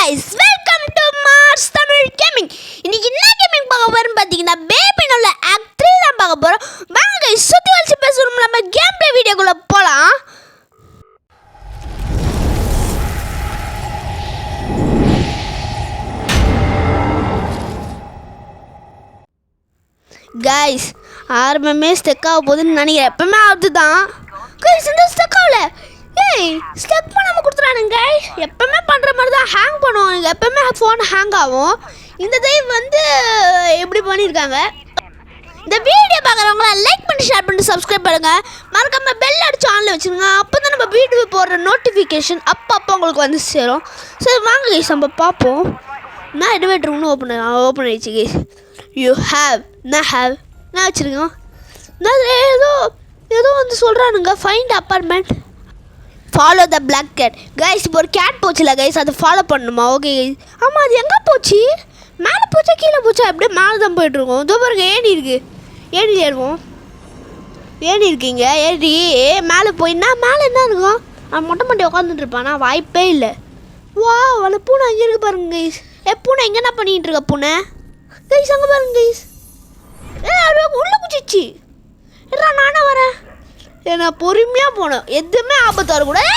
guys, welcome to Mars Tamil Gaming. இன்னைக்கு என்ன gaming பார்க்க போறோம் பாத்தீங்கன்னா பேபினோல ஆக்ட் 3 தான் பார்க்க போறோம். வாங்க guys, சுத்தி வளைச்சு பேசுறோம், நம்ம கேம் ப்ளே வீடியோக்குள்ள போலாம். guys, ஆரம்பமே ஸ்டக் ஆக போகுதுன்னு நினைக்கிறேன். எப்பவுமே அதுதான் guys, இந்த ஸ்டக் ஆகல. ஏய், ஸ்டக் பண்ணாம கொடுத்துறானுங்க. எப்பவுமே பண்ற மாதிரி தான் ஹேங் பண்ணுவோம். எப்பவுமே ஃபோன் ஹேங் ஆகும். இந்த டைம் வந்து எப்படி பண்ணியிருக்காங்க. இந்த வீடியோ பார்க்குறவங்கள லைக் பண்ணி ஷேர் பண்ணி சப்ஸ்கிரைப் பண்ணுங்க. மறக்காம பெல் அடிச்சு ஆன்ல வச்சுருங்க. அப்போ தான் நம்ம வீடியோ போடுற நோட்டிஃபிகேஷன் அப்போ உங்களுக்கு வந்து சேரும். சரி வாங்க கைஸ், நம்ம பார்ப்போம். நான் எலிவேட்டர் ஒன்று ஓப்பன் ஆயிடுச்சு கைஸ். யூ ஹேவ் நான் வச்சுருக்கோம். ஏதோ வந்து சொல்கிறானுங்க, find apartment, follow the black cat. Guys இப்போ ஒரு கேட் போச்சுல கைஸ், அதை ஃபாலோ பண்ணணுமா? Okay guys. ஆமாம், அது எங்கே போச்சு? மேலே போச்சா கீழே போச்சா? அப்படியே மேலே தான் போயிட்டுருக்கோம். இதோ பாருங்க, ஏணி இருக்குது. ஏணி ஏறுவோம். ஏணி இருக்கீங்க ஏறி மேலே போயின்னா மேலே என்ன இருக்கும்? அவன் மொட்டை உட்காந்துட்டு இருப்பானா? வாய்ப்பே இல்லை. வா, அவளை பூனை அங்கே இருக்கு பாருங்க கைஸ். பூனை எங்கே என்ன பண்ணிகிட்டு இருக்க பூனை? கைஸ் அங்கே பாருங்க கைஸ். உள்ளே குச்சிச்சு. இல்லை நானே வரேன். நான் பொறுமையாக போனோம், எதுவுமே ஆபத்து வரக்கூடாது.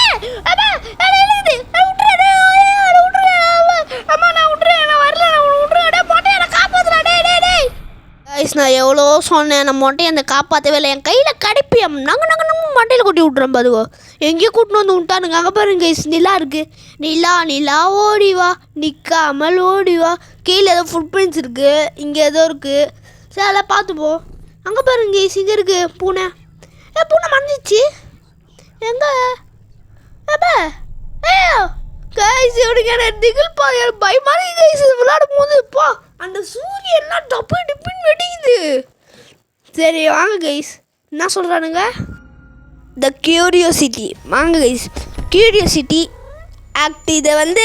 நான் எவ்வளோ சொன்னேன், நான் மொட்டையை அந்த காப்பாற்றவே இல்லை. என் கையில் கடிப்பியம் நாங்கள் மண்டையில் கொட்டி விட்றோம் பாதுகோ. எங்கேயும் கூட்டின்னு வந்து விட்டானுங்க. அங்கே பாருங்க கைஸ், நிலா இருக்குது. நிலா ஓடிவா, நிற்காமல் ஓடிவா. கீழே ஏதோ ஃபுட் பிரிண்ட்ஸ் இருக்குது, இங்கே ஏதோ இருக்குது. சரி அதெல்லாம் பார்த்துப்போம். அங்கே பாருங்க கைஸ், இங்கே இருக்குது பூனை. பூனை மறைஞ்சிச்சு எங்க? கைஸ் எப்படிங்க திகில் பா, பயமாக கைஸ் விளையாடும் போது பா, அந்த சூரியன்லாம் டப்பு டிப்புன்னு வெடிக்குது. சரி வாங்க கைஸ், என்ன சொல்கிறானுங்க? த கியூரியோசிட்டி. வாங்க கைஸ், கியூரியோசிட்டி ஆக்ட். இது வந்து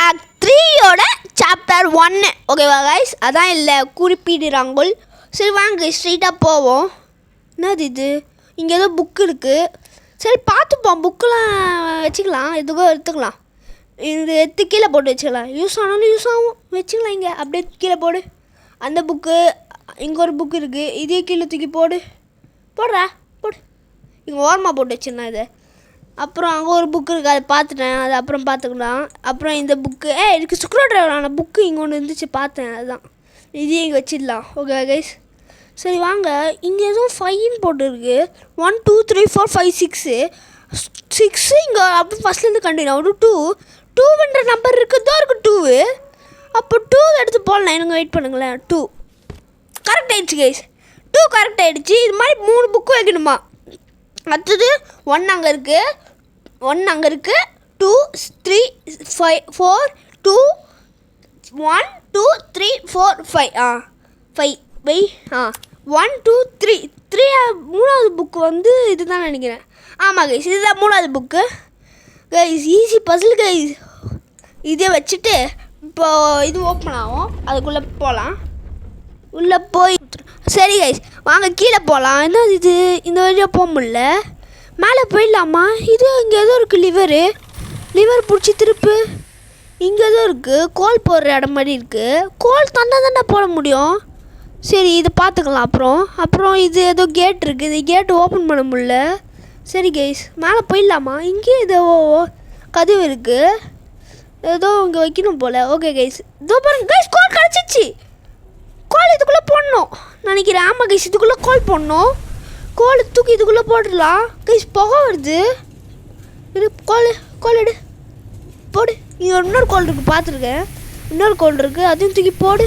ஆக்ட் 3யோட சாப்டர் 1. ஓகேவா கைஸ்? அதான் இல்லை குறிப்பிடுறாங்க. சரி வாங்க ஸ்ட்ரெயிட்டாக போவோம். என்னது இது? இங்கே ஏதோ புக்கு இருக்குது. சரி பார்த்துப்போம். புக்கெலாம் வச்சுக்கலாம், எதுக்கோ எடுத்துக்கலாம். இது எடுத்து கீழே போட்டு வச்சுக்கலாம். யூஸ் ஆனாலும் யூஸ் ஆகும், வச்சுக்கலாம். இங்கே அப்படியே கீழே போடு. அந்த புக்கு, இங்கே ஒரு புக்கு இருக்குது, இதே கீழே தூக்கி போடு. போடு. இங்கே ஓரமாக போட்டு வச்சுருந்தேன் இதை. அப்புறம் அங்கே ஒரு புக்கு இருக்குது, அதை பார்த்துட்டேன். அது அப்புறம் பார்த்துக்கலாம். அப்புறம் இந்த புக்கு இதுக்கு ஸ்க்ரூ ட்ரைவரான புக்கு இங்கே ஒன்று இருந்துச்சு, பார்த்தேன். அதுதான் இதையும் இங்கே வச்சிடலாம். ஓகே கைஸ், சரி வாங்க. இங்கே எதுவும் 5 போட்டுருக்கு. 1 2 3 4 5 6 இங்கே அப்போ ஃபஸ்ட்லேருந்து கண்டினியூ. ஒரு 2ன்ற நம்பர் இருக்குதோ இருக்குது 2. அப்போ 2 எடுத்து போடலாம். எனக்கு வெயிட் பண்ணுங்களேன். 2 கரெக்ட் ஆகிடுச்சு கைஸ். 2 கரெக்ட் ஆகிடுச்சு. இது மாதிரி 3 புக்கு வைக்கணுமா? அடுத்தது 1 அங்கே இருக்குது 2 3 5 4 2 1 2 3 4 5 5 பை 1 2 3 மூணாவது புக்கு வந்து இதுதான் நினைக்கிறேன். ஆமாம் கைஸ், இதுதான் மூணாவது book guys. Easy puzzle guys. இதே வச்சுட்டு இப்போ இது ஓப்பன் ஆகும், அதுக்குள்ளே போகலாம். உள்ளே போய் சரி கைஸ் வாங்க கீழே போகலாம். என்ன இது? இந்த வழியாக போக முடியல. மேலே போயிடலாமா? இது இங்கே ஏதோ இருக்குது. லிவர் பிடிச்சி திருப்பு. இங்கே ஏதோ இருக்குது, கோல் போடுற இடம் மாதிரி இருக்குது. கோல் தானே போட முடியும். சரி இது பார்த்துக்கலாம். அப்புறம் இது ஏதோ கேட் இருக்குது, இது கேட்டு ஓப்பன் பண்ண முடியல. சரி கைஸ் மேலே போயிடலாமா? இங்கே ஏதோ கதவு இருக்குது, ஏதோ இங்கே வைக்கணும் போல். ஓகே கைஸ், இதோ பாருங்க கைஸ், கோல் கிடச்சிச்சு. கோல் இதுக்குள்ளே போடணும் நினைக்கிறேன். ஆமாம் கைஸ், இதுக்குள்ளே கோல் போடணும். கோல் தூக்கி இதுக்குள்ளே போட்டுடலாம். கைஸ் புகை வருது. இது கோல் எடு, போடு. இங்கே இன்னொரு கோல் இருக்குது, பார்த்துருக்கேன். இன்னொரு கோல் இருக்குது, அதையும் தூக்கி போடு.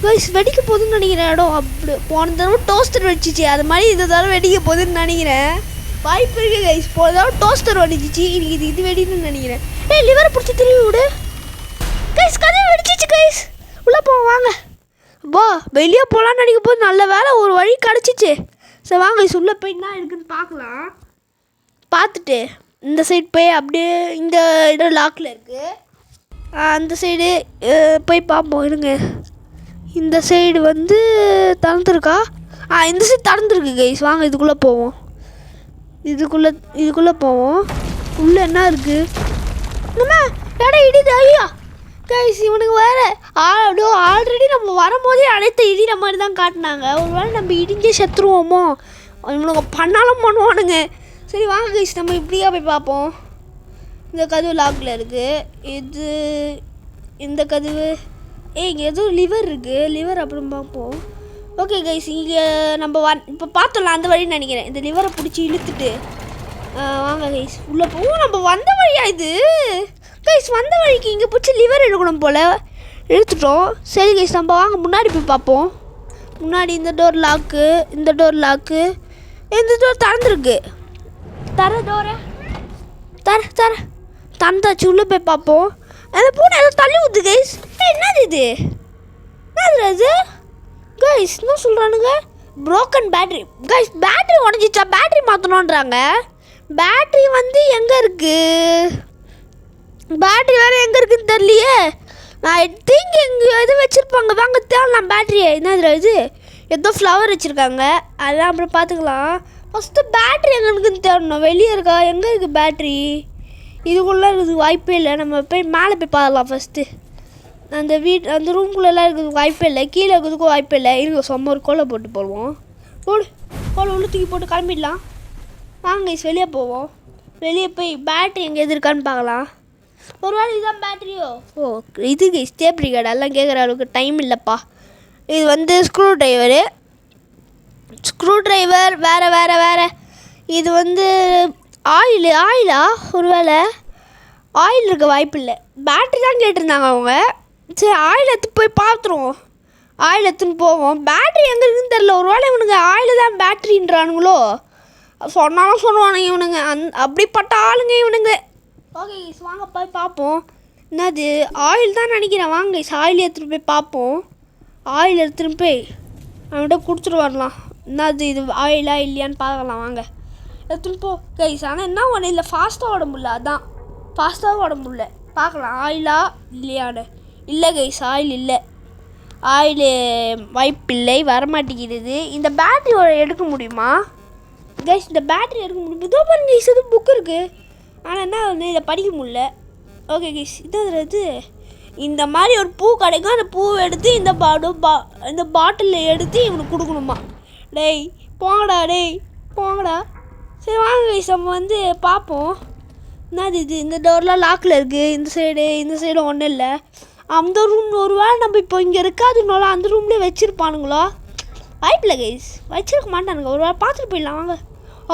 கைஸ் வெடிக்க போகுதுன்னு நினைக்கிறேன். இடம் அப்படி போன தடவை டோஸ்டர் வெடிச்சிச்சு, அது மாதிரி இந்த தடவை வெடிக்க போகுதுன்னு நினைக்கிறேன். வாய்ப்பு இருக்குது கைஸ். போன தடவை டோஸ்டர் வெடிச்சிச்சு, இன்னைக்கு இது வெடின்னு நினைக்கிறேன். லிவரை பிடிச்சி திரும்பி விடு கைஸ். கதை வெடிச்சிச்சு கைஸ். உள்ளே போவோம் வாங்க. வெளியே போகலான்னு நினைக்கும் போது நல்ல வேலை ஒரு வழி கிடச்சிச்சு. சரி வாங்க கைஸ், உள்ளே போய் என்ன இருக்குன்னு பார்க்கலாம். பார்த்துட்டு இந்த சைடு போய் அப்படியே இந்த இடம் லாக்கில் இருக்குது, அந்த சைடு போய் பார்ப்போம். இருங்க, இந்த சைடு வந்து திறந்துருக்கா? இந்த சைடு திறந்துருக்கு கைஸ். வாங்க இதுக்குள்ளே போவோம். இதுக்குள்ளே போவோம். உள்ளே என்ன இருக்குது? நம்ம இடம் இடிது. ஐயா கைஸ் இவனுக்கு வேறு அப்படியோ ஆல்ரெடி நம்ம வரும்போதே அனைத்து இடிகிற மாதிரி தான் காட்டினாங்க. ஒரு வேளை நம்ம இடிஞ்சே செத்துருவோமோ, இவனுங்க பண்ணாலும் பண்ணுவானுங்க. சரி வாங்க கைஸ் நம்ம இப்படியா போய் பார்ப்போம். இந்த கதவு லாக்கில் இருக்குது. இது இந்த கதவு இங்கே எதுவும் லிவர் இருக்குது. லிவர் அப்புறம் பார்ப்போம். ஓகே கைஸ் இங்கே நம்ம இப்போ பார்த்தோம்ல அந்த வழின்னு நினைக்கிறேன். இந்த லிவரை பிடிச்சி இழுத்துட்டு வாங்க கைஸ் உள்ளே போவோம். நம்ம வந்த வழியா இது கைஸ்? வந்த வழிக்கு இங்கே பிடிச்சி லிவர் எடுக்கணும் போல். எடுத்துட்டோம். சரி கைஸ் நம்ம வாங்க முன்னாடி போய் பார்ப்போம். முன்னாடி இந்த டோர் லாக்கு, இந்த டோர் லாக்கு, இந்த டோர் திறந்துருக்கு. தர டோரை தர தந்தாச்சு. உள்ளே போய் பார்ப்போம். அந்த பூனை ஏதோ தள்ளி ஊற்று கைஸ். என்னது இது? என்னது அது கைஸ்? என்ன சொல்கிறானுங்க? Broken battery guys. பேட்ரி உடஞ்சிச்சா? பேட்ரி மாற்றணுன்றாங்க. பேட்ரி வந்து எங்கே இருக்குது? பேட்ரி வேறு எங்கே இருக்குதுன்னு தெரியலையே. ஐ திங்க் எங்கே எது வச்சுருப்பாங்க. வாங்க தேவலாம் பேட்ரியை. என்னது இது? ஏதோ ஃப்ளவர் வச்சுருக்காங்க. அதெல்லாம் அப்புறம் பார்த்துக்கலாம். ஃபஸ்ட்டு பேட்ரி எங்கே இருக்குதுன்னு தேடணும். வெளியே இருக்கா? எங்கே இருக்குது பேட்ரி? இதுக்குள்ளே இருக்குது வாய்ப்பே இல்லை. நம்ம போய் மேலே போய் பார்க்கலாம் ஃபஸ்ட்டு. அந்த ரூம்குள்ளெல்லாம் இருக்கிறதுக்கு வாய்ப்பே இல்லை. கீழே இருக்கிறதுக்கும் வாய்ப்பே இல்லை. இருக்க சொம்ம ஒரு கோலை போட்டு போடுவோம். கோலை உள்ள தூக்கி போட்டு கிளம்பிடலாம். வாங்க வெளியே போவோம். வெளியே போய் பேட்ரி எங்கே எது இருக்கான்னு பார்க்கலாம். ஒரு வேளை இதுதான் பேட்ரியோ? ஓ இது ஸ்டேப்ரி கார்டு எல்லாம் கேட்குற அளவுக்கு டைம் இல்லைப்பா. இது வந்து ஸ்க்ரூ ட்ரைவர் வேறு. இது வந்து ஆயிலா? ஒரு வேளை ஆயில் இருக்க வாய்ப்பு இல்லை. பேட்ரி தான் கேட்டிருந்தாங்க அவங்க. சரி ஆயில் எடுத்து போய் பார்த்துருவோம். ஆயில் எடுத்துன்னு போவோம். பேட்ரி எங்கே இருக்குன்னு தெரில. ஒரு வேளை இவனுங்க ஆயில் தான் பேட்ரின்றானுங்களோ? சொன்னாலும் சொல்லுவானுங்க இவனுங்க. அப்படிப்பட்ட ஆளுங்க இவனுங்க. ஓகே கைஸ் வாங்க போய் பார்ப்போம். என்னது ஆயில் தான் நினைக்கிறேன். வாங்க கைஸ் ஆயில் எடுத்துகிட்டு போய் பார்ப்போம். ஆயில் எடுத்துகிட்டு போய் அவன்கிட்ட கொடுத்துட்டு வரலாம். என்னது இது ஆயிலா இல்லையான்னு பார்க்கலாம். வாங்க எடுத்துன்னு போ கைஸ். ஆனால் என்ன ஒன்று இல்லை, ஃபாஸ்ட்டாக ஓட முடியல. அதான் ஃபாஸ்ட்டாக ஓட முடியல. பார்க்கலாம் ஆயிலா இல்லையான்னு. இல்லை கைஸ் ஆயில் இல்லை. ஆயில் வாய்ப்பில்லை, வரமாட்டேங்கிறது. இந்த பேட்ரி எடுக்க முடியுமா கைஸ்? இந்த பேட்ரி எடுக்க முடியும். இதோ பாருங்க கைஸ் இது புக் இருக்குது. ஆனால் என்ன வந்து இதை படிக்க முடியல. ஓகே கைஸ் இது இந்த மாதிரி ஒரு பூ கிடைக்கும். அந்த பூவை எடுத்து இந்த பாட்டிலில் எடுத்து இவனுக்கு கொடுக்கணுமா? டேய் போங்கடா. சரி வாங்க கைஸ் நம்ம வந்து பார்ப்போம். என்னது இது? இந்த டோர்லாம் லாக்கில் இருக்குது. இந்த சைடு ஒன்றும் இல்லை. அந்த ரூம் ஒரு வேளை நம்ம இப்போ இங்கே இருக்காதுனால அந்த ரூம்லேயே வச்சுருப்பானுங்களோ? வாய்ப்பில்லை கைஸ், வச்சுருக்க மாட்டானுங்க. ஒரு வேளை பார்த்துட்டு போயிடலாம் வாங்க.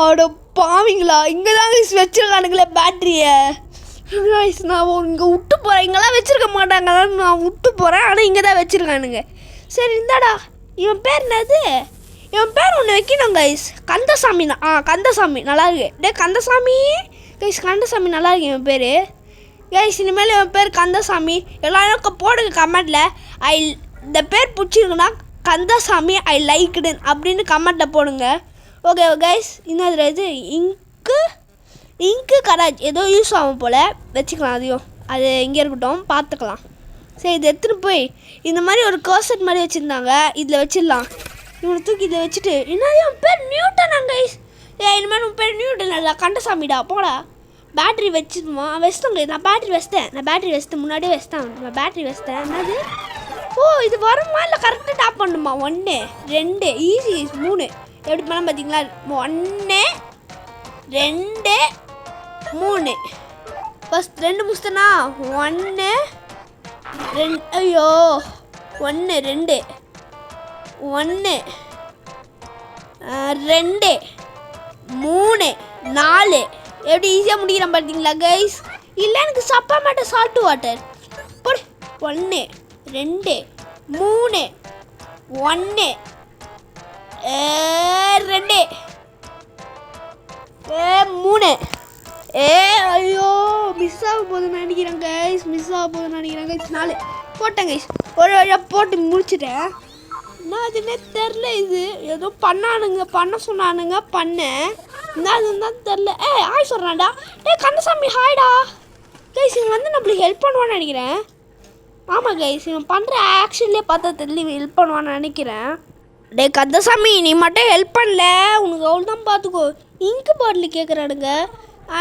அட பாவீங்களா, இங்கே தான் கைஸ் வச்சுருக்கானுங்களே பேட்ரியை. கைஸ் நான் இங்கே விட்டு போகிறேன். இங்கெல்லாம் வச்சுருக்க மாட்டாங்க. நான் விட்டு போகிறேன். ஆனால் இங்கே தான் வச்சுருக்கானுங்க. சரி இந்தாடா. இவன் பேர் என்னது? இவன் பேர் ஒன்று வைக்கணும் கைஸ். கந்தசாமி தான். கந்தசாமி நல்லா இருக்கு. கந்தசாமி கைஸ், கந்தசாமி நல்லா இருக்கு இவன் பேர் கைஸ். இனிமேல் இவன் பேர் கந்தசாமி. எல்லாரும் போடுங்க கமெண்டில். இந்த பேர் பிடிச்சிருக்குன்னா கந்தசாமி ஐ லைக்டு அப்படின்னு கமெண்ட்டில் போடுங்க. Okay guys. இன்னொரு இது இங்கு கராஜ் ஏதோ யூஸ் ஆகும் போல். வச்சுக்கலாம் அதையும். அது இங்கே இருக்கட்டும், பார்த்துக்கலாம். சரி இது எடுத்துகிட்டு போய் இந்த மாதிரி ஒரு கர்சட் மாதிரி வச்சுருந்தாங்க. இதில் வச்சிடலாம். இவனை தூக்கி இதில் வச்சுட்டு என்னது என் பேர் நியூட்டனா கைஸ்? இனிமேல் உன் பேர் நியூட்டன் இல்லை, கண்டசாமிடா போடா. பேட்ரி வச்சுருமா? வச்சிட்டோங்க. நான் பேட்ரி வச்சிட்டேன். முன்னாடியே வச்சிட்டேன். நான் பேட்ரி வச்சிட்டேன். என்னது? ஓ இது வருமா இல்லை கரெக்டாக டாப் பண்ணுமா? 1 2 ஈஸி 3 எப்படி பண்ண பார்த்தீங்களா? 1 2 3 ஃபஸ்ட் 2 முடிச்சிட்டேனா? 1 2 ஐயோ 1 2 1 2 3 4 எப்படி ஈஸியாக முடிக்கிறேன் பார்த்தீங்களா கைஸ்? இல்லை எனக்கு சப்பா மாட்டேன் சால்ட் வாட்டர் போடு. 1 2 3 1 2 3 ஐயோ மிஸ் ஆக போகுதுன்னு நினைக்கிறேன் கைஸ். 4 போட்டேன் கைஸ். ஒரு வழியாக போட்டு முடிச்சிட்டேன். என்ன அதுன்னே தெரில. இது ஏதோ பண்ண சொன்னானுங்க பண்ணேன். என்ன அதுன்னு தான் தெரில. ஹாய் சொல்கிறான்டா. கந்தசாமி ஹாய்டா கைஸ். இவன் வந்து நம்மளுக்கு ஹெல்ப் பண்ணுவான்னு நினைக்கிறேன். ஆமாம் கைஸ், இவன் பண்ணுற ஆக்ஷன்லேயே பார்த்தா தெரியல இவன் ஹெல்ப் பண்ணுவான்னு நினைக்கிறேன். கந்தசாமி நீ மட்டும் ஹெல்ப் பண்ணல, உனக்கு அவ்வளோ தான் பார்த்துக்கோ. இங்கு பாட்டில் கேட்குறானுங்க.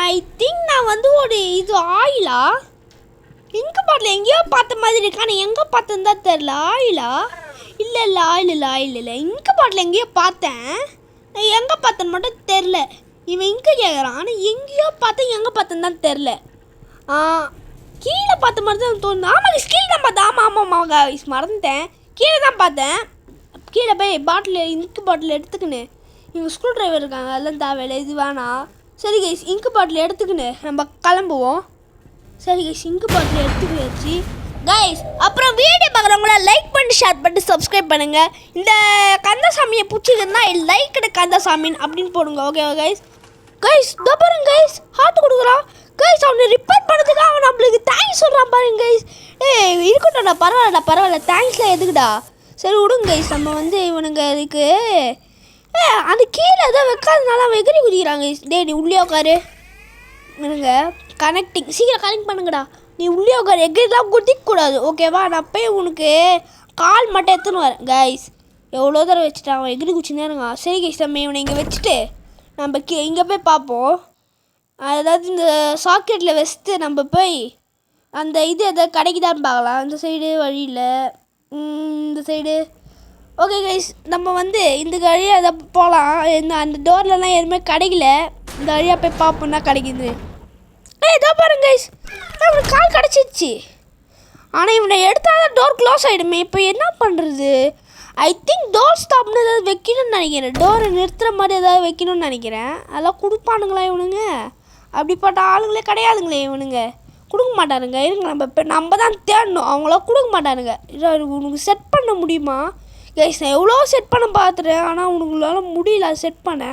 ஐ திங்க் நான் வந்து ஒரு இது ஆயிலா இங்கு பாட்டில் பாட்டில் எங்கேயோ பார்த்த மாதிரி இருக்கு. ஆனால் எங்கே பார்த்தேன்னு தான் தெரில. ஆயிலா? இல்லை ஆயில் இல்லை. இங்கு பாட்டில் எங்கேயோ பார்த்தேன். எங்கே பார்த்தேன்னு மட்டும் தெரில. இவன் இங்கே கேட்குறான். ஆனால் எங்கேயோ பார்த்தேன், எங்கே பார்த்தேன்னு தான் தெரில. கீழே பார்த்த மாதிரி தான் தோணுது. ஆமாம் கீழே தான் பார்த்தேன். ஆமாம் கைஸ் மறந்துட்டேன். கீழே தான் பார்த்தேன். கீழே போய் இங்கு பாட்டில் எடுத்துக்கின்னு இங்கே ஸ்க்ரூ ட்ரைவர் இருக்காங்க, அதெல்லாம் தேவையில்லை, இது வேணாம். சரி கைஸ் இங்கு பாட்டில் எடுத்துக்கின்னு நம்ம கிளம்புவோம். சரி கைஸ் இங்கு பாட்டில் எடுத்துக்கிச்சு கைஸ். அப்புறம் வீடியோ பார்க்குறவங்கள லைக் பண்ணிட்டு ஷேர் பண்ணிட்டு சப்ஸ்கிரைப் பண்ணுங்கள். இந்த கந்தசாமியை பிடிச்சிருந்தா லைக் கந்தசாமின் அப்படின்னு போடுங்க. ஓகேவா கைஸ்? கைஸ் இதோ பாருங்க கைஸ், ஹார்ட் கொடுக்குறான் கைஸ். அவனை ரிப்பேர் பண்ணுறதுக்கு அவன் நம்மளுக்கு தேங்க்ஸ் சொல்கிறான் பாருங்க கைஸ். இருக்கட்டும்டா, பரவாயில்ல தேங்க்ஸ்லாம் எதுக்குடா? சரி விடுங்க கைஸ். நம்ம வந்து இவனுங்க இதுக்கு அந்த கீழே எதாவது வைக்காதனால அவன் எகிரி குதிக்கிறாங்க கைஸ். நீ உள்ளே உட்காரு. இவனுங்க கனெக்டிங் சீக்கிரம் கனெக்ட் பண்ணுங்கடா. நீ உள்ளே உட்காரு, எகிரிலாம் குதிக்கக்கூடாது ஓகேவா? நான் போய் உனக்கு கால் மட்டும் எடுத்துன்னு வரேன் கைஸ். எவ்வளோ தடவை வச்சுட்டான் அவன் எகிரி குச்சின்னு இருங்க. சரி கைஸ் நம்ம இவனை இங்கே வச்சுட்டு நம்ம இங்கே போய் பார்ப்போம். அதாவது இந்த சாக்கெட்டில் வச்சுட்டு நம்ம போய் அந்த இது எதாவது கிடைக்குதான்னு பார்க்கலாம். இந்த சைடு வழியில் இந்த சைடு. ஓகே கைஸ் நம்ம வந்து இந்த வழியாக எதாவது போகலாம். அந்த டோர்லலாம் எதுவுமே கிடைக்கல. இந்த வழியாக போய் பார்ப்போம்னா கிடைக்குது. இதோ பாருங்க கைஸ், நம்மளுக்கு கால் கிடச்சிருச்சு. ஆனால் இவனை எடுத்தால் தான் டோர் க்ளோஸ் ஆகிடுமே. இப்போ என்ன பண்ணுறது? ஐ திங்க் டோர் ஸ்டாப்னு ஏதாவது வைக்கணும்னு நினைக்கிறேன். டோரை நிறுத்துகிற மாதிரி ஏதாவது வைக்கணும்னு நினைக்கிறேன். அதெல்லாம் கொடுப்பானுங்களா இவனுங்க? அப்படிப்பட்ட ஆளுங்களே கிடையாதுங்களே இவனுங்க. கொடுக்க மாட்டானுங்க. இருங்க நம்ம தான் தேடணும். அவங்களாம் கொடுக்க மாட்டானுங்க. உனக்கு செட் பண்ண முடியுமா கைஸ்? நான் எவ்வளோ செட் பண்ண பார்த்துட்டேன், ஆனால் உனக்குளால முடியல செட் பண்ண.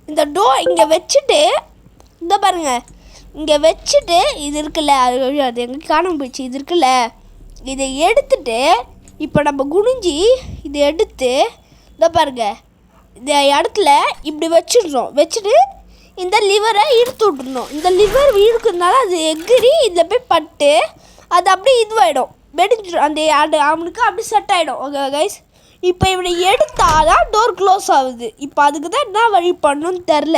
இந்த டோர் இங்கே வச்சுட்டு இந்த பாருங்க, இங்கே வச்சுட்டு இது இருக்குல்ல, அது எங்கே காணாமல் போயிடுச்சு. இது இருக்குல்ல, இதை எடுத்துட்டு இப்போ நம்ம குனிஞ்சி இதை எடுத்து இந்த பாருங்க இந்த இடத்துல இப்படி வச்சிடுறோம். வச்சுட்டு இந்த லிவரை இழுத்து விட்டுருணும். இந்த லிவர் இழுக்கிறதுனால அது எகிரி இதில் போய் பட்டு அது அப்படியே இதுவாகிடும், வெடிஞ்சிடும். அந்த அவனுக்கு அப்படி செட் ஆகிடும். ஓகே கைஸ், இப்போ இவனை எடுத்தால் தான் டோர் க்ளோஸ் ஆகுது. இப்போ அதுக்கு தான் என்ன வழி பண்ணணும்னு தெரில.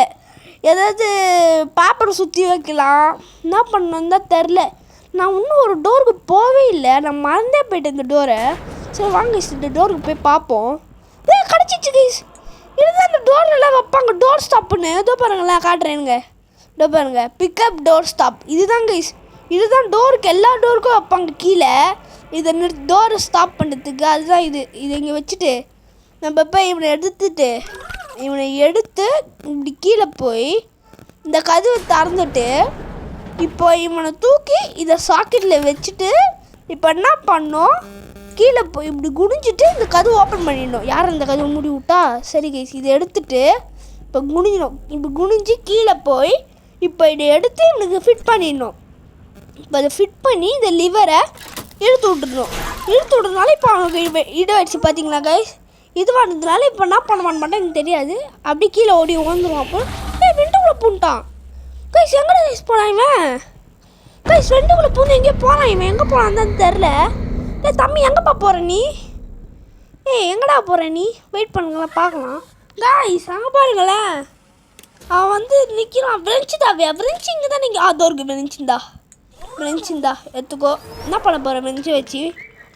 ஏதாவது பேப்பரை சுற்றி வைக்கலாம், என்ன பண்ணணுன்னு தான் தெரில. நான் இன்னும் ஒரு டோருக்கு போகவே இல்லை. நான் மறந்தே போயிட்டேன் இந்த டோரை. சரி வாங்க கைஸ் இந்த டோருக்கு போய் பார்ப்போம். கிடச்சிச்சு கைஸ். இதுதான் இந்த டோர்லாம் வைப்பாங்க, டோர் ஸ்டாப்புன்னு. இதோ பாருங்களேன் காட்டுறேனுங்க. இதோ பாருங்க, பிக்கப் டோர் ஸ்டாப். இதுதான் கைஸ், இதுதான் டோருக்கு எல்லா டோருக்கும் வைப்பாங்க கீழே. இதை டோரை ஸ்டாப் பண்ணுறதுக்கு அதுதான் இது. இதை இங்கே வச்சுட்டு நம்ம போய் இவனை எடுத்து இப்படி கீழே போய் இந்த கதவை திறந்துட்டு இப்போ இவனை தூக்கி இதை சாக்கெட்டில் வச்சுட்டு இப்போ என்ன பண்ணோம், கீழே போய் இப்படி குனிஞ்சிட்டு இந்த கதவு ஓப்பன் பண்ணிடணும். யார் அந்த கதவை மூடி விட்டா? சரி கைஸ் இதை எடுத்துட்டு இப்போ குனிஞ்சிடும். இப்படி குனிஞ்சு கீழே போய் இப்போ இதை எடுத்து இவனுக்கு ஃபிட் பண்ணிடணும். இப்போ அதை ஃபிட் பண்ணி இந்த லிவரை இழுத்து விட்றதுனால இப்போ அவனுக்கு இதாகிடுச்சு பார்த்தீங்களா கைஸ். இது வந்ததுனால இப்போ என்ன பண்ண மாட்டேன் எனக்கு தெரியாது. அப்படி கீழே ஓடி ஓந்துருவான். அப்போ வெண்டுக்குள்ளே பூண்டான் கைஸ். எங்கடா கைஸ் போனான் இவன்? கைஸ் வெண்டுக்குள்ளே பூந்து எங்கேயோ போனான் இவன். எங்கே போனான்னு தான் தெரில. தம்பி எங்கேப்பா போகிற நீ? எங்கடா போகிற நீ? வெயிட் பண்ணுங்களேன் பார்க்கலாம். கைஸ் அங்கே பாருங்களேன், அவன் வந்து நிற்கிறான். விரிச்சு இங்கே தான் நீங்கள் அதோருக்கு விரிச்சுந்தா எடுத்துக்கோ. என்ன பண்ண போகிறேன் விரிச்சு வச்சு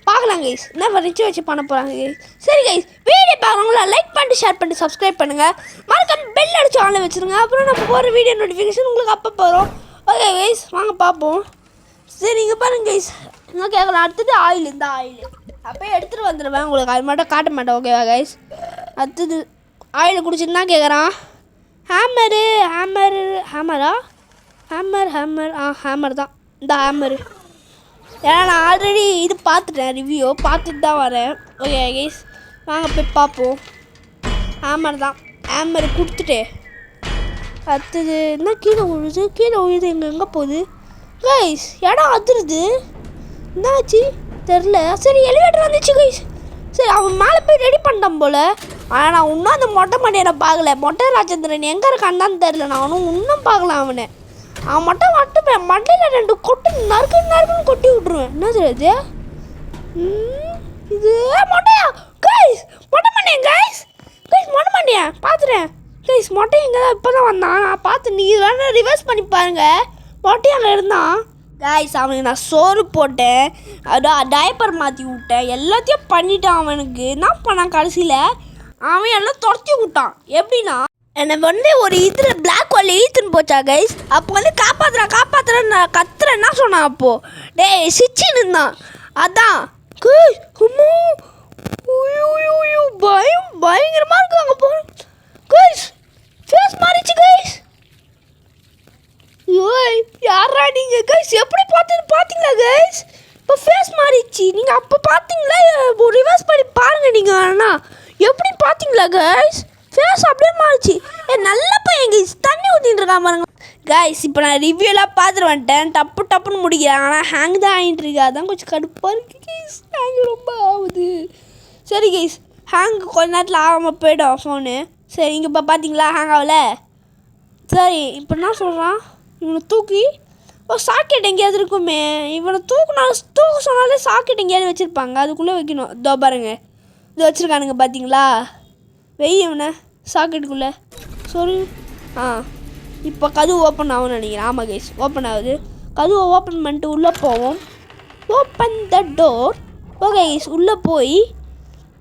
பார்க்கலாம் கைஸ். என்ன விரிச்சு வச்சு பண்ண போகிறாங்க கைஸ். சரி கைஸ் வீடியோ பார்க்குறவங்களா லைக் பண்ணிட்டு ஷேர் பண்ணிட்டு சப்ஸ்கிரைப் பண்ணுங்கள். மறக்காம பெல் அடிச்சு ஆன்ல வச்சுருங்க. அப்புறம் நம்ம போகிற வீடியோ நோட்டிஃபிகேஷன் உங்களுக்கு அப்போ போகிறோம். ஓகே கைஸ் வாங்க பார்ப்போம். சரி இங்கே பாருங்க கைஸ், என்ன கேட்கலாம். அடுத்தது ஆயில். இந்த ஆயில் அப்போயே எடுத்துகிட்டு வந்துடுவேன் உங்களுக்கு, அது மட்டும் காட்ட மாட்டேன் ஓகேவா கைஸ். அடுத்தது ஆயில் குடிச்சிட்டு தான் கேட்குறான். ஹேமர் தான் இந்த ஹேமரு. ஏன்னா நான் ஆல்ரெடி இது பார்த்துட்டேன், ரிவ்யூ பார்த்துட்டு தான் வரேன். ஓகே கைஸ் வாங்க போய் பார்ப்போம். ஹேமர் கொடுத்துட்டு அடுத்தது என்ன கீழே உழுது எங்கே போகுது கைஸ். இடம் அதிருது, என்னாச்சு தெரில. சரி எலிவேட்டர் வந்துச்சு கைஸ். சரி அவன் மேலே போய் ரெடி பண்ணிட்டான் போல். ஆனால் நான் இன்னும் அந்த மொட்டை மண்டையை பார்க்கல. மொட்டை ராஜேந்திரன் எங்கே இருக்கான்னு தான் தெரில. நான் இன்னும் பார்க்கலாம் அவனை. அவன் மட்டும் மண்டையில் 2 கொட்டு நறுக்குன்னு கொட்டி விட்ருவேன். என்ன தெரியாது இது மொட்டையா கைஸ்? மொட்டை மண்டையா பார்த்துட்டேன் கைஸ். மொட்டை இங்கே தான் இப்போ தான் வந்தான். நான் பார்த்து நீ வேணா ரிவர்ஸ் பண்ணி பாருங்க. மொட்டையை அங்கே இருந்தான் கைஸ் அவனுக்கு நான் சோறு போட்டேன், அதான் டயப்பர் மாற்றி விட்டேன், எல்லாத்தையும் பண்ணிட்டான். அவனுக்கு என்ன பண்ணான் கடைசியில் அவன் எல்லாம் துரத்தி விட்டான். எப்படின்னா என்னை வந்து ஒரு இதில் பிளாக் ஹோல் ஈத்துன்னு போச்சா கைஸ். அப்போ வந்து காப்பாற்றுறேன் நான் கத்துறேன்னா சொன்னான். அப்போது டேய் சிச்சின்னு தான் அதான் கைஸ். பயம் பயங்கரமாக இருக்கு. அங்கே போகிறேன் கைஸ், ஃபேஸ் மாறிச்சு கைஸ். ஓய் யாரா நீங்கள் கைஸ்? எப்படி பார்த்தீங்களா கைஸ்? இப்போ ஃபேஸ் மாறிச்சு. நீங்கள் அப்போ பார்த்தீங்களா? ரிவர்ஸ் பண்ணி பாருங்கள் நீங்கள். ஆனால் எப்படி பார்த்தீங்களா கைஸ்? ஃபேஸ் அப்படியே மாறிச்சு. நல்ல பையன் கைஸ், தண்ணி ஊற்றிட்டு இருக்கான் பாருங்க கைஸ். இப்போ நான் ரிவ்யூலாம் பார்த்துட்டு வந்துட்டேன். டப்புன்னு முடிக்கிறேன். ஆனால் ஹேங் தான் ஆகிட்டு இருக்கு. அதான் கொஞ்சம் கடுப்பாக இருக்குது கைஸ். ஹேங் ரொம்ப ஆகுது. சரி கைஸ், ஹேங் கொஞ்ச நேரத்தில் ஆகாமல் போய்டும் ஃபோனு. சரி இங்கே இப்போ பார்த்தீங்களா ஹேங் ஆகல. சரி இப்போ என்ன சொல்கிறான்? இவனை தூக்கி ஒரு சாக்கெட் எங்கேயாவது இருக்குமே. இவனை தூக்க சொன்னாலே சாக்கெட் எங்கேயாவது வச்சுருப்பாங்க, அதுக்குள்ளே வைக்கணும். இதோ பாருங்க, இது வச்சுருக்கானுங்க பார்த்தீங்களா? இவனை சாக்கெட்டுக்குள்ளே சரி. இப்போ கதவு ஓப்பன் ஆகும்னு நினைக்கிறேன். ஆமாம் கைஸ், ஓப்பன் ஆகுது. கதவை ஓப்பன் பண்ணிட்டு உள்ளே போவோம். Open the door. Okay guys, உள்ளே போய்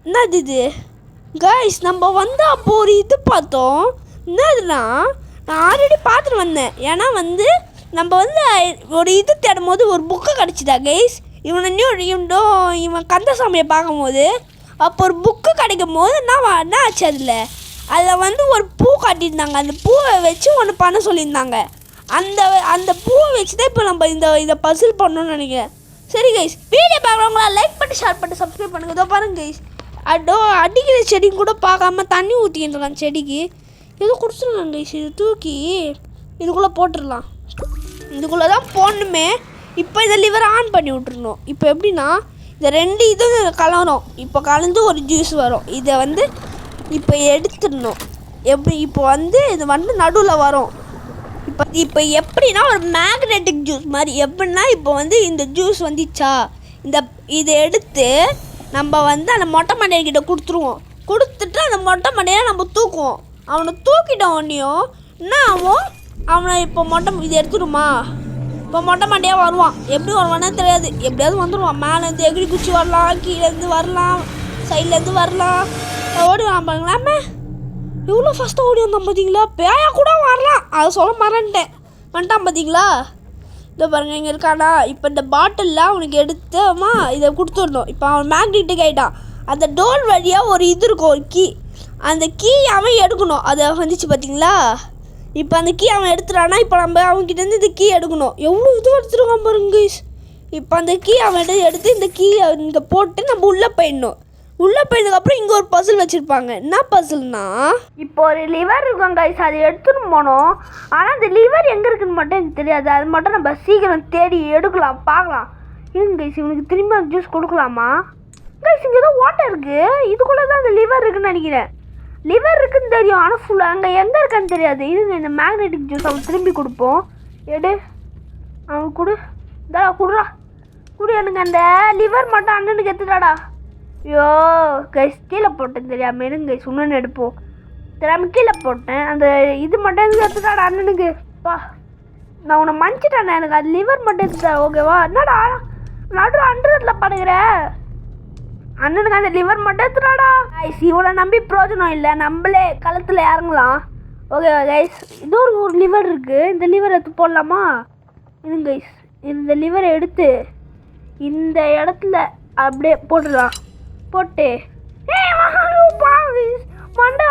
என்னது இது கைஸ்? நம்ம வந்து அப்போ ஒரு இது பார்த்தோம். என்னதுன்னா நான் ஆல்ரெடி பார்த்துட்டு வந்தேன். ஏன்னா வந்து நம்ம வந்து ஒரு இது தேடும் போது ஒரு புக்கு கிடச்சிதா கைஸ். இவன் கந்தசாமியை பார்க்கும்போது அப்போ ஒரு புக்கு கிடைக்கும் போது என்ன ஆச்சு? அதில் வந்து ஒரு பூ காட்டியிருந்தாங்க. அந்த பூவை வச்சு ஒன்று பண்ண சொல்லியிருந்தாங்க. அந்த பூவை வச்சு தான் இப்போ நம்ம இதை பசில் பண்ணணும்னு நினைக்கிறேன். சரி கைஸ், வீடியோ பார்க்குறவங்களா லைக் பண்ணி ஷேர் பண்ணி சப்ஸ்கிரைப் பண்ணுங்க. இதோ பாருங்க கைஸ், அடிக்கிற செடியும் கூட பார்க்காம தண்ணி ஊற்றிக்கிட்டு செடிக்கு ஏதோ குடிச்சிடலாம் கைஸ். இது தூக்கி இதுக்குள்ளே போட்டுடலாம். இதுக்குள்ளே தான் போடணுமே. இப்போ இதை லிவர் ஆன் பண்ணி விட்டுருணும். இப்போ எப்படின்னா இந்த ரெண்டு இதுவும் கலரும். இப்போ கலந்து ஒரு ஜூஸ் வரும். இதை வந்து இப்போ எடுத்துடணும். எப்படி இப்போ வந்து இது வந்து நடுவில் வரும். இப்போ எப்படின்னா ஒரு மேக்னெட்டிக் ஜூஸ் மாதிரி. எப்படின்னா இப்போ வந்து இந்த ஜூஸ் வந்துச்சா, இதை எடுத்து நம்ம வந்து அந்த மொட்டை மண்டையன்கிட்ட கொடுத்துட்டு அந்த மொட்டை மண்டையை நம்ம தூக்குவோம். அவனை தூக்கிட்ட உடனேயும் என்ன ஆகும்? அவனை இப்போ இதை எடுத்துடுமா? இப்போ மொட்டை மண்டையாக வருவான். எப்படி வருவானே தெரியாது, எப்படியாவது வந்துடுவான். மேலேருந்து எகிரி குச்சி வரலாம், கீழேருந்து வரலாம், சைட்லேருந்து வரலாம். ஓடி வாங்க பாருங்களாமே, எவ்வளோ ஃபஸ்ட்டாக ஓடி வந்தான் பார்த்தீங்களா? பேயா கூட வரலாம், அதை சொல்ல வந்துட்டான் பார்த்தீங்களா? இதை பாருங்க, இங்கே இருக்கானா? இப்போ இந்த பாட்டிலில் அவனுக்கு எடுத்தோமா இதை கொடுத்துடணும். இப்போ அவன் மேக்னெட்டிக் ஆகிட்டான். அந்த டோர் வழியாக ஒரு இது இருக்கும், ஒரு கீ. அந்த கீ அவன் எடுக்கணும். அதை வந்துச்சு பார்த்தீங்களா? இப்போ அந்த கீ அவன் எடுத்துட்டானா, இப்போ நம்ம அவன்கிட்டேருந்து இந்த கீ எடுக்கணும். எவ்வளோ இது எடுத்துருக்கான் பாருங்க கைஸ். இப்போ அந்த கீ அவன் எடுத்து இந்த கீ இங்கே போட்டு நம்ம உள்ளே போயிடணும். உள்ளே போயிட்டதுக்கப்புறம் இங்கே ஒரு பசில் வச்சுருப்பாங்க. என்ன பசில்னா, இப்போ ஒரு லிவர் இருக்கும் கைஸ், அதை எடுத்துன்னு போனோம். ஆனால் அந்த லிவர் எங்கே இருக்குன்னு மட்டும் எனக்கு தெரியாது. அது மட்டும் நம்ம சீக்கிரம் தேடி எடுக்கலாம், பார்க்கலாம். இருங்க கைஸ், இவனுக்கு திரும்பி அந்த ஜூஸ் கொடுக்கலாமா கைஸ்? இங்கே தான் வாட்டர் இருக்குது, இதுக்குள்ளே தான் அந்த லிவர் இருக்குன்னு நினைக்கிறேன். லிவர் இருக்குன்னு தெரியும், ஆனால் ஃபுல்லாக அங்கே எங்கே இருக்கான்னு தெரியாது. இருங்க, இந்த மேக்னெட்டிக் ஜூஸ் அவன் திரும்பி கொடுப்போம். எடு, அவன் குடுறா எனக்கு அந்த லிவர் மட்டும் அண்ணனுக்கு எடுத்துட்டாடா. ஐயோ கைஸ், கீழே போட்டேன் தெரியாமல். இருங்க கைஸ், இன்னொன்று எடுப்போம். தெரியாமல் கீழே போட்டேன். அந்த இது மட்டும் எனக்கு எடுத்துட்டாடா அண்ணனுக்கு. பா, நான் உன்னை மன்னிச்சிட்டேன். எனக்கு அது லிவர் மட்டும் எடுத்துட்டா ஓகேவா? என்னடா நடு அண்டரில் படுகிற அண்ணனுக்கு அந்த லிவர் மட்டும் எடுத்துடாடா கைஸ். இவனை நம்பி பிரோஜனம் இல்லை, நம்மளே களத்தில் இறங்கலாம். ஓகே கைஸ், இதோ ஒரு லிவர் இருக்குது. இந்த லிவர் எடுத்து போடலாமா? இதுங்க கைஸ், இந்த லிவரை எடுத்து இந்த இடத்துல அப்படியே போட்டுடலாம். போட்டு மண்டை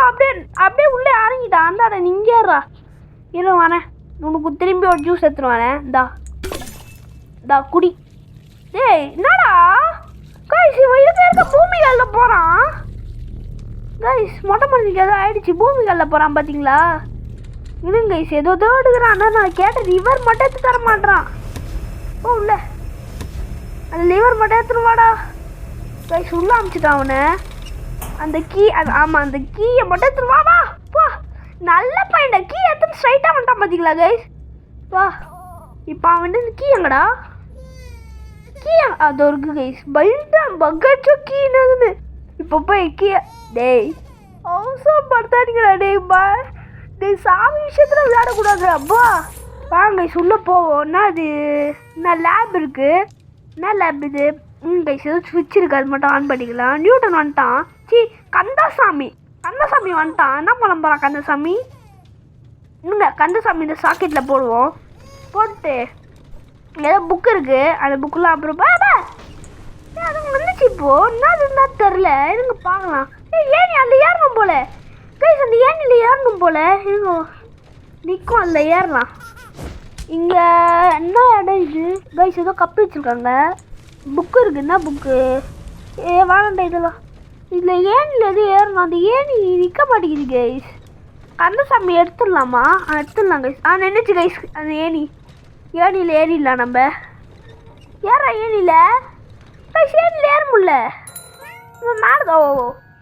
அப்படியே உள்ளே இறங்கிட்டான். அந்தாடா நீங்கேறா. இரு வரேன், உனக்கு திரும்பி ஒரு ஜூஸ் எடுத்துட்டு வரேன். இந்தா குடி. டேய் என்னடா கைஸ், இவன் இருக்க பூமிகளில் போகிறான் கைஸ். மொட்டை மண்ணிக்கு ஏதோ ஆயிடுச்சு, பூமிகளில் போகிறான் பார்த்தீங்களா? இருங்க கைஸ், ஏதோ எடுக்கிறான். ஆனால் நான் கேட்ட லிவர் மட்டும் எடுத்து தர மாட்டான். ஓ உள்ள அந்த லிவர் மட்டும் எடுத்துட்டு வாடா கைஸ். உள்ள அமிச்சிட்டான் அவனை. அந்த கீ ஆமாம், அந்த கீயை மட்டும் எடுத்துட்டு வா பா. நல்ல பையன்டா, கீ எடுத்துட்டு ஸ்ட்ரைட்டாக வந்துட்டான் பார்த்தீங்களா கைஸ்? வா, இப்போ அவன் இந்த கீ எங்கடா? கீ அது இருக்கு கைஸ். பயன்தான் பக்கச்சோ கீ என்னதுன்னு. இப்போ போய் கீ டேய் அவசரம் படுத்தாடிங்கடா. டேய் சாமி விஷயத்தில் விளையாடக்கூடாது. அப்பா வாங்க உள்ளே போவோம். என்ன அது என்ன லேப் இருக்குது? என்ன லேப் இது? கைஸ் ஏதோ ஸ்விட்ச் இருக்குது, அது மட்டும் ஆன் பண்ணிக்கலாம். நியூட்டன் வந்துட்டான். கந்தசாமி வந்துட்டான். என்ன பண்ண போகிறான் கந்தசாமி? கந்தசாமி இந்த சாக்கெட்டில் போடுவோம். போட்டு ஏதோ புக் இருக்குது, அந்த புக்கெலாம் அப்புறம் அது வந்துச்சு. இப்போது என்ன தெரில, இருங்க பார்க்கலாம். ஏனி அதில் ஏறணும் போல கைஸ், அந்த ஏனியில் ஏறணும் போல. இருங்க நிற்கும், அதில் ஏறலாம். இங்கே என்ன இடம் இது கைஸ்? ஏதோ கப்பி வச்சுருக்காங்க. புக்கு இருக்குது. என்ன புக்கு? வாங்கண்டா இதெல்லாம். இதில் ஏனியில் எதுவும் ஏறணும். அந்த ஏனி நிற்க மாட்டேங்குது கைஸ். கந்தசாமி எடுத்துடலாமா? எடுத்துடலாம் கைஸ். நினைச்சு கைஸ், அந்த ஏனியில் ஏறிடலாம் நம்ம. ஏனியில் கைஸ், ஏனியில் ஏற முடியல. மேலே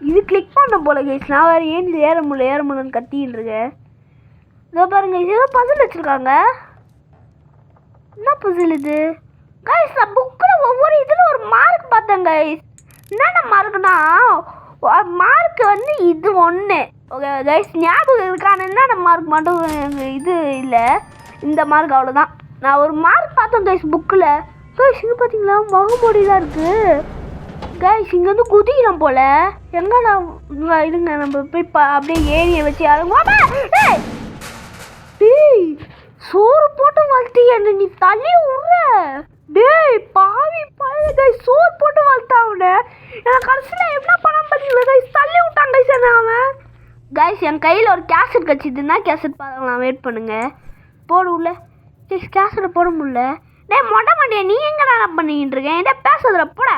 இது கிளிக் பண்ண போல கைஸ். நான் வேறு ஏனியில் ஏற முடியலன்னு கத்தின்னு இருக்கேன். இதோ பாருங்க, ஏதோ பசில் வச்சுருக்காங்க. என்ன பசில் இது கைஸ்? நான் புக்கில் ஒவ்வொரு இதில் ஒரு மார்க் பார்த்தேன் கைஸ். என்னென்ன மார்க்குனா மார்க் வந்து இது ஒன்று. ஓகே கைஸ், ஞாபகம் இருக்கான என்னென்ன மார்க் மட்டும் இது இல்லை, இந்த மார்க் அவ்வளோதான். நான் ஒரு மார்க் பார்த்தேன் கைஸ் புக்கில். கைஸ் இங்கே பார்த்தீங்களா முகமூடிலாம் இருக்குது கைஸ். இங்கே வந்து குதிக்கிறோம் போல். எங்கடா இருங்க, நம்ம போய் அப்படியே ஏரியை வச்சு இறங்குவோம். சோறு போட்டு வளர்த்தி என்ன நீ தள்ளி விடுற. பாவி கைஸ், சோறு போட்டு வளர்த்தாவுன எனக்கு கடைசியில் என்ன பண்ண பார்த்தீங்களா கைஸ்? தள்ளி விட்டான் கைஸ் என்ன அவன். கைஸ் என் கையில் ஒரு கேசட் கட்சிதுன்னா கேசட் பார்க்கலாம். வெயிட் பண்ணுங்க, போட உள்ள கேசட்டை போட முடியல. மொட்டை மாட்டியா நீ எங்கே நான் பண்ணிக்கிட்டு இருக்கேன்? என்ன பேசுறதுல போட.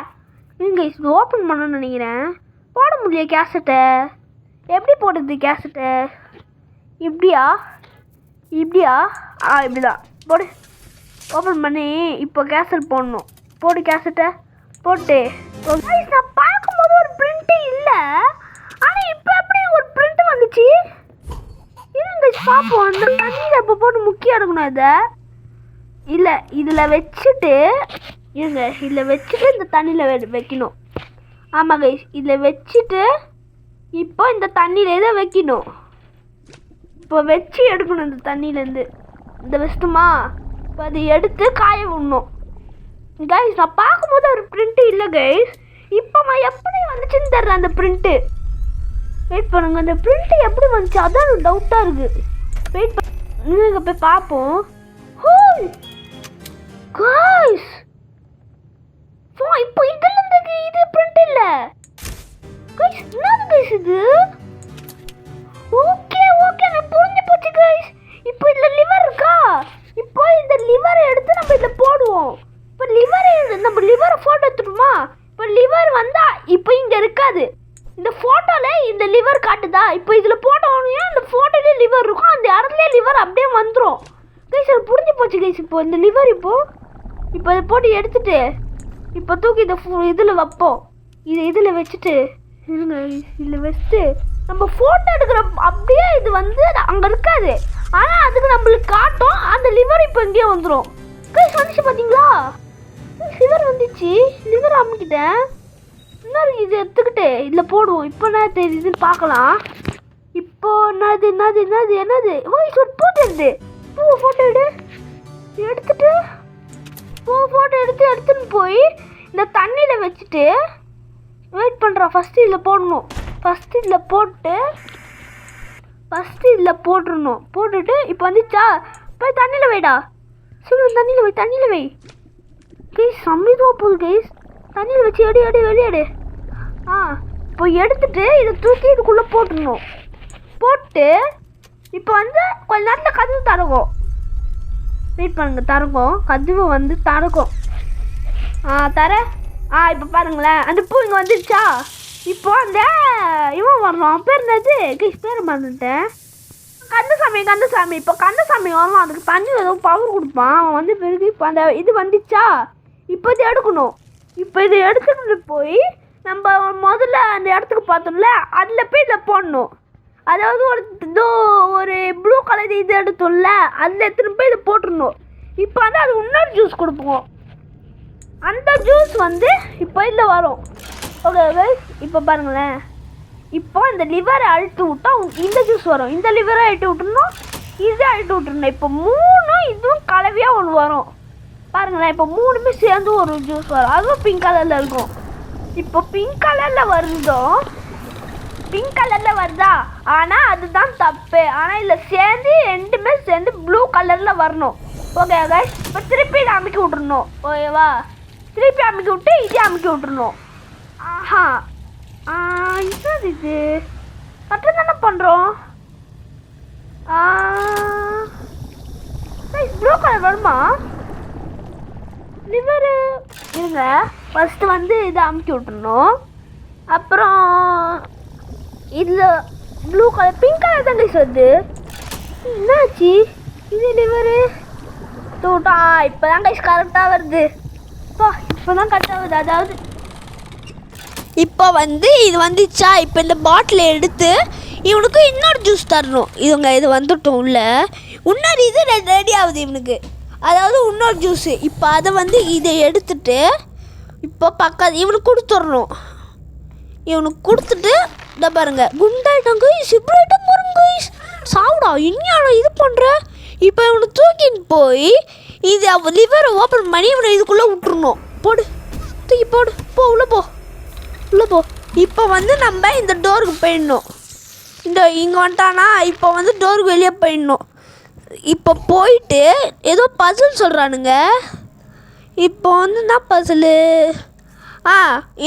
கைஸ் இது ஓப்பன் பண்ணணும்னு நினைக்கிறேன். போட முடியல கேசட்டை. எப்படி போடுறது கேசட்டை? இப்படியா? இப்படிதான் போடு. ஓப்பன் பண்ணி இப்போ கேசட் போடணும். போடு கேசட்டை போட்டு. நான் பார்க்கும்போது ஒரு பிரிண்ட்டு இல்லை, ஆனால் இப்போ எப்படி ஒரு பிரிண்ட் வந்துச்சு? இருங்க பார்ப்போம். அந்த தண்ணியில் இப்போ போட்டு முக்கியம் எடுக்கணும். இதை இல்லை இதில் வச்சுட்டு இருங்க, இதில் வச்சுட்டு இந்த தண்ணியில் வைக்கணும். ஆமாம் கைஸ், இதில் வச்சுட்டு இப்போ இந்த தண்ணியில் இதை வைக்கணும். இப்போ வச்சு எடுக்கணும் இந்த தண்ணியிலேருந்து. இந்த வச்சுட்டுமா இப்போ அதை எடுத்து காய விடணும் கைஸ். நான் பார்க்கும்போது ஒரு பிரிண்ட்டு இல்லை கைஸ். இப்போ நான் எப்படி வந்துச்சுன்னு தெரில அந்த பிரிண்ட்டு. வெயிட் பண்ணுங்க, அந்த பிரிண்ட்டு எப்படி வந்துச்சு அதான் டவுட்டாக இருக்குது. வெயிட் பண்ணி போய் பார்ப்போம். கைஸ் இப்போ இதுலேருந்து இது பிரிண்ட் இல்லை கைஸ். என்னது கைஸ் இது? ஓகே நான் புரிஞ்சு போச்சு கைஸ். இப்போ இதில் லிவர் இருக்கா? இப்போ இந்த லிவரை எடுத்து நம்ம இதில் போடுவோம். இப்போ நம்ம லிவரை ஃபோட்டோ எடுத்துட்டோமா? இப்போ லிவர் வந்தால் இப்போ இங்கே இருக்காது. இந்த ஃபோட்டோவில் இந்த லிவர் காட்டுதா? இப்போ இதில் போட்டோன்னே அந்த ஃபோட்டோலேயே லிவர் இருக்கும், அந்த இடத்துலேயே லிவர் அப்படியே வந்துடும் கைஸ். அது புரிஞ்சு போச்சு கைஸ். இப்போ இந்த லிவர் இப்போ இதை போட்டு எடுத்துட்டு இப்போ தூக்கி இந்த இதில் வைப்போம். இதில் வச்சுட்டு இருங்க, இதில் வச்சுட்டு நம்ம ஃபோட்டோ எடுக்கிற அப்படியே இது வந்து அங்கே இருக்காது, ஆனால் அதுக்கு நம்மளுக்கு காட்டும். அந்த லிவர் இப்போ இங்கேயே வந்துடும் கைஸ். வந்துச்சு பார்த்தீங்களா? லிவர் வந்துச்சு. லிவர் அமுக்கிட்டேன். இன்னொரு இது எடுத்துக்கிட்டு இதில் போடுவோம். இப்போ என்ன தெரியுதுன்னு பார்க்கலாம். இப்போ என்னது வாய்ஸ் ஒரு பூ தெரியுது. பூவை ஃபோட்டோ எடுத்துட்டு ஃபோட்டோ எடுத்துன்னு போய் இந்த தண்ணியில் வச்சுட்டு வெயிட் பண்ணுறான். ஃபஸ்ட்டு இதில் போடணும். ஃபஸ்ட்டு இதில் போட்டுடணும். போட்டுட்டு இப்போ வந்துச்சா? போய் தண்ணியில் வைடா. சரி தண்ணியில் வை கைஸ். சம்மிதுவாக போகுது கைஸ். தண்ணியில் வச்சு எடு வெளியேடு. இப்போ எடுத்துட்டு இதை தூக்கி இதுக்குள்ளே போட்டுடணும். போட்டு இப்போ வந்து கொஞ்ச நேரத்தில் கதவு தரகும். வெயிட் பண்ணுங்க, தரகும். கதவு வந்து தரகும். தர இப்போ பாருங்களேன், அந்த பூ இங்கே வந்துடுச்சா? இப்போ அந்த இவன் வரலாம். பேர் என்னது கைஸ்? பேர் மறந்துட்டேன். கந்தசாமி. இப்போ கந்தசாமி வரலாம். அதுக்கு தண்ணி ஏதோ பவர் கொடுப்பான். அவன் வந்து பிறகு இப்போ அந்த இது வந்துச்சா? இப்போ இது எடுக்கணும். இப்போ இதை எடுத்துக்கிட்டு போய் நம்ம முதல்ல அந்த இடத்துக்கு பார்த்தோம்ல, அதில் போய் இதில் போடணும். அதாவது ஒரு ப்ளூ கலர் இது எடுத்தோம்ல, அதில் எடுத்துகிட்டு போய் இதை போட்டுடணும். இப்போ வந்து அது இன்னொரு ஜூஸ் கொடுப்போம். அந்த ஜூஸ் வந்து இப்போ இதில் வரும். ஓகே கைஸ், இப்போ பாருங்களேன். இப்போ இந்த லிவரை அழுத்து விட்டா இந்த ஜூஸ் வரும். இந்த லிவரை அழுத்தி விட்டணும், இதை அழுட்டு விட்டுருந்தேன். இப்போ 3 இதுவும் கலவையாக ஒன்று வரும் பாருங்களேன். இப்போ 3மே சேர்ந்து ஒரு ஜூஸ் வரும். அதுவும் பிங்க் கலரில் இருக்கும். இப்போ பிங்க் கலரில் வருதா? ஆனால் அதுதான் தப்பு. ஆனால் இதில் சேர்ந்து 2மே சேர்ந்து ப்ளூ கலரில் வரணும். ஓகே கைஸ், இப்போ திருப்பி இதை அமுக்கி விட்றணும். ஓகேவா? திருப்பி அமுக்கி விட்டு இதே அமுக்கி விட்றணும். ஆஹா இது கரெக்டாக தானே பண்ணுறோம். ப்ளூ கலர் வருமா? லிவரு இருங்க. ஃபஸ்ட்டு வந்து இதை அமுக்கி விட்டுறணும். அப்புறம் இதில் ப்ளூ கலர் பிங்க் கலர் தான் கைஸ் வருது. என்னாச்சு? இது லிவரு தூட்டா இப்போ தான் கைஸ் கரெக்டாக வருது. இப்போ தான் கரெக்டாக வருது. அதாவது இப்போ வந்து இது வந்துச்சா? இப்போ இந்த பாட்டிலை எடுத்து இவனுக்கு இன்னொரு ஜூஸ் தரணும். இது வந்துட்டோம் உள்ள. இன்னொரு இது ரெடி ஆகுது இவனுக்கு. அதாவது இன்னொரு ஜூஸு. இப்போ அதை வந்து இதை எடுத்துட்டு இப்போ பக்கத்து இவனுக்கு கொடுத்துடணும். இவனுக்கு கொடுத்துட்டு இந்த பாருங்க குண்டாயிட்டாங்க. சிப்ராயிட்டம் பாருங்க. சாவுடா இன்னும் இது பண்ணுற. இப்போ இவனை தூக்கின்னு போய் இது லிவரை ஓப்பன் பண்ணி இவனை இதுக்குள்ளே விட்டுருணும். போடு, தூக்கி போடு, உள்ளே போ. இப்போ வந்து நம்ம இந்த டோருக்கு போயிடணும். இங்கே வந்துட்டானா? இப்போ வந்து டோருக்கு வெளியே போயிடணும். இப்போ போயிட்டு ஏதோ பசில் சொல்கிறானுங்க. இப்போ வந்து என்ன பசிலு?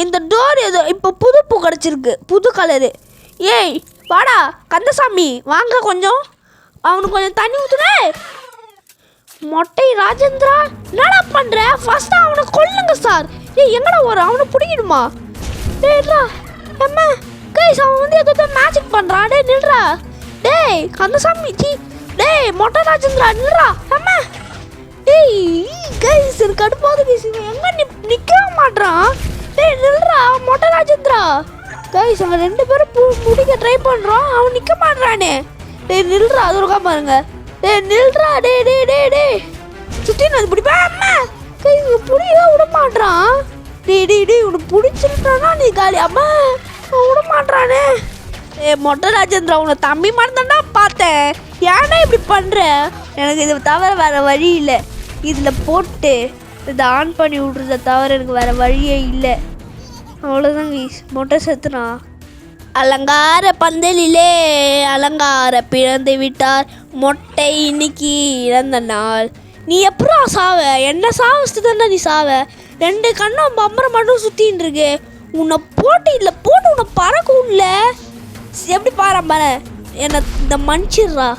இந்த டோர் ஏதோ இப்போ புது பூ கிடச்சிருக்கு, புது கலரு. ஏய் வாடா கந்தசாமி, வாங்க கொஞ்சம் அவனுக்கு கொஞ்சம் தண்ணி ஊற்றுனே. மொட்டை ராஜேந்திரா என்னடா பண்ணுற? ஃபஸ்ட்டு அவனை கொல்லுங்க சார். எங்கடா அவனை பிடிக்கணுமா? டேய்டா அம்மா கைஸ், அவன் வந்து ஏதோ மேஜிக் பண்ணுறான். நில்றா டேய் கந்தசாமி. டேய் மொட்டை ராஜேந்திரா நில்றா. அம்மா கைஸ் எனக்கு கடுப்பாவது கைஸ். எங்கே நிற்க மாட்டான். டேய் நில்றா மொட்டை ராஜேந்திரா. கைஸ் அவங்க 2 பேரும் முடிக்க ட்ரை பண்ணுறோம். அவன் நிற்க மாட்டானே. டேய் நில்றா. அது இருக்கா பாருங்க. டேய் நில்றா. டே சுற்றி நான் பிடிப்பேன். அம்மா கைஸ் பிடிக்க விட மாட்டான். டேய் உனக்கு பிடிச்சிருக்கானா நீ காலி. அம்மா விட மாட்டானே. மொட்டை ராஜேந்திரா உன்னை தம்பி மறந்தாண்டா பார்த்தேன். ஏன்னா இப்படி பண்ணுற? எனக்கு இதை தவிர வேறு வழி இல்லை. இதில் போட்டு இதை ஆன் பண்ணி விட்றத தவிர எனக்கு வேறு வழியே இல்லை. அவ்வளோதாங்க மொட்டை செத்துனா. அலங்கார பந்தலிலே அலங்கார பிறந்து விட்டார் மொட்டை இன்னைக்கு இறந்த நாள். நீ எப்படா சாவ? என்ன சாவச்சு தானே நீ சாவ? 2 கண்ணும் பம்பரம் மட்டும் சுற்றின்னு இருக்கு. உன்னை போட்டு இதில் போட்டு உன்னை பறக்க விடல. எப்படி பாரு என்னை இந்த மன்னிச்சிடுறா.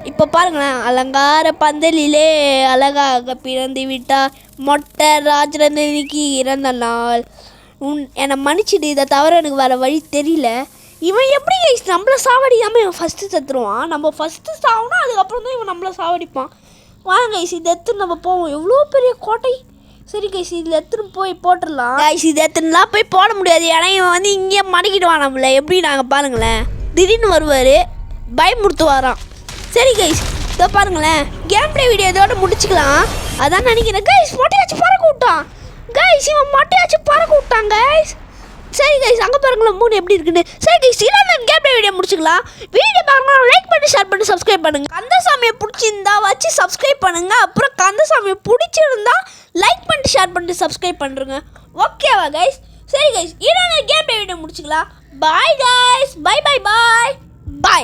இப்போ பாருங்களேன். அலங்கார பந்தலிலே அழகாக பிறந்து விட்டார் மொட்டை ராஜரந்தனிக்கு இறந்த நாள். என்னை மன்னிச்சிடு. இதை தவிர எனக்கு வேறு வழி தெரியல. இவன் எப்படி கைஸ் நம்மளை சாவடிக்காமல் இவன் ஃபஸ்ட்டு செத்துருவான்? நம்ம ஃபஸ்ட்டு சாவணும், அதுக்கப்புறம் தான் இவன் நம்மளை சாவடிப்பான். வாங்க கைஸ் இதை எடுத்துன்னு நம்ம போவோம். எவ்வளோ பெரிய கோட்டை. சரி கைஸ் இதில் எடுத்துன்னு போய் போட்டுடலாம். கைஸ் இதை எடுத்துலாம் போய் போட முடியாது. ஏன்னா இவன் வந்து இங்கேயே மடக்கிடுவான் நம்மளை. எப்படி நாங்கள் பாருங்களேன். திடீர்னு வருவார், பயமுறுத்துவாராம். சரி கைஸ் இதோ பாருங்களேன். கேம் ப்ளே வீடியோ இதோட முடிச்சுக்கலாம் அதான் நினைக்கிறேன். கைஸ் மொட்டையாச்சு பறக்க விட்டான். கைஸ் இவன் மொட்டையாச்சு பறக்க விட்டான் கைஸ். சரி கைஸ் அங்கே பாருங்களேன் 3 எப்படி இருக்குன்னு. சரி கைஸ் இதான் கேம் ப்ளே வீடியோ முடிச்சுக்கலாம். வீடியோ பாருங்க, லைக் பண்ணி ஷேர் பண்ணி சப்ஸ்கிரைப் பண்ணுங்க. கந்தசாமியை பிடிச்சிருந்தா வச்சு சப்ஸ்கிரைப் பண்ணுங்க. அப்புறம் கந்தசாமியை பிடிச்சிருந்தா லைக் பண்ணி ஷேர் பண்ணி சப்ஸ்கிரைப் பண்ணுறேங்க. ஓகேவா கைஸ்? சரி கைஸ் இதான் கேம் ப்ளே வீடியோ முடிச்சுக்கலாம். Bye guys. பை.